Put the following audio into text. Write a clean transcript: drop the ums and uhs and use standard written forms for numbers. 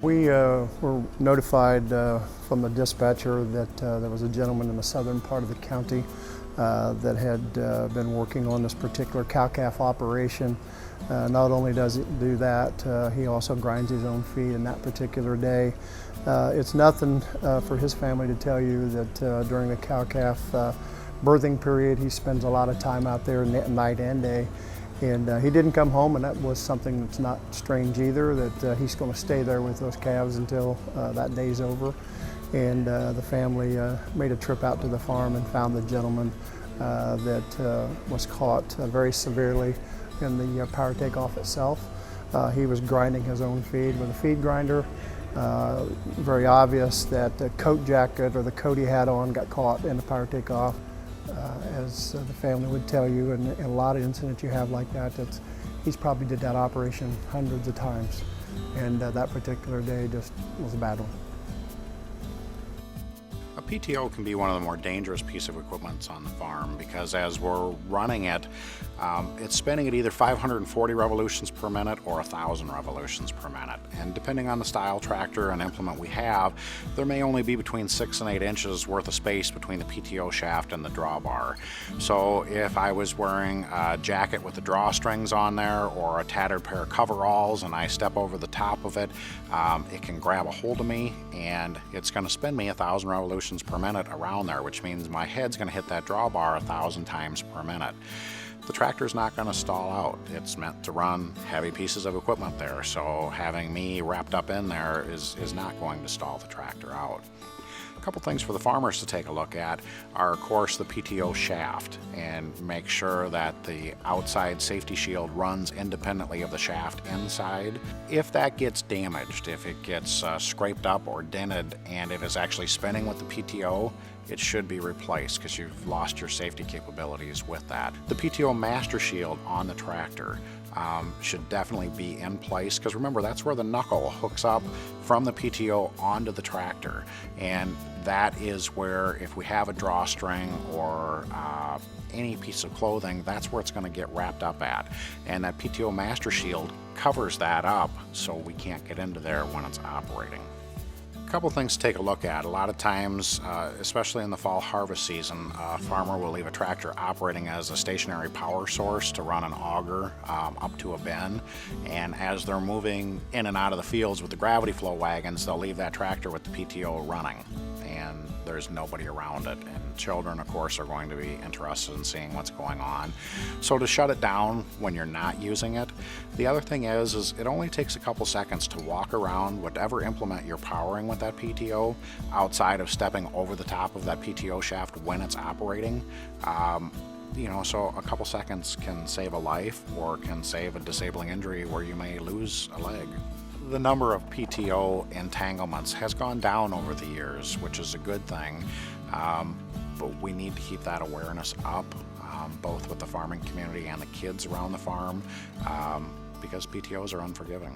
We were notified from the dispatcher that there was a gentleman in the southern part of the county that had been working on this particular cow-calf operation. Not only does he do that, he also grinds his own feed in that particular day. It's nothing for his family to tell you that during the cow-calf birthing period, he spends a lot of time out there night and day. And he didn't come home, and that was something that's not strange either, that he's going to stay there with those calves until that day's over. And the family made a trip out to the farm and found the gentleman that was caught very severely in the power takeoff itself. He was grinding his own feed with a feed grinder. Very obvious that the coat jacket or the coat he had on got caught in the power takeoff. As the family would tell you, and a lot of incidents you have like that, he's probably did that operation hundreds of times, and that particular day just was a bad one. A PTO can be one of the more dangerous pieces of equipment on the farm because as we're running it, it's spinning at either 540 revolutions per minute or 1,000 revolutions per minute. And depending on the style tractor and implement we have, there may only be between 6 and 8 inches worth of space between the PTO shaft and the drawbar. So if I was wearing a jacket with the drawstrings on there or a tattered pair of coveralls and I step over the top of it, it can grab a hold of me and it's going to spin me 1,000 revolutions per minute around there, which means my head's going to hit that drawbar 1,000 times per minute. The tractor's not going to stall out. It's meant to run heavy pieces of equipment there, so having me wrapped up in there is not going to stall the tractor out. A couple things for the farmers to take a look at are, of course, the PTO shaft, and make sure that the outside safety shield runs independently of the shaft inside. If that gets damaged, if it gets scraped up or dented, and it is actually spinning with the PTO, it should be replaced because you've lost your safety capabilities with that. The PTO master shield on the tractor should definitely be in place because remember, that's where the knuckle hooks up from the PTO onto the tractor, and that is where if we have a drawstring or any piece of clothing, that's where it's going to get wrapped up at, and that PTO master shield covers that up so we can't get into there when it's operating. A couple things to take a look at. A lot of times, especially in the fall harvest season, a farmer will leave a tractor operating as a stationary power source to run an auger up to a bin, and as they're moving in and out of the fields with the gravity flow wagons, they'll leave that tractor with the PTO running, and there's nobody around it, and children, of course, are going to be interested in seeing what's going on. So to shut it down when you're not using it, the other thing is it only takes a couple seconds to walk around whatever implement you're powering with that PTO outside of stepping over the top of that PTO shaft when it's operating. So a couple seconds can save a life or can save a disabling injury where you may lose a leg. The number of PTO entanglements has gone down over the years, which is a good thing, but we need to keep that awareness up, both with the farming community and the kids around the farm, because PTOs are unforgiving.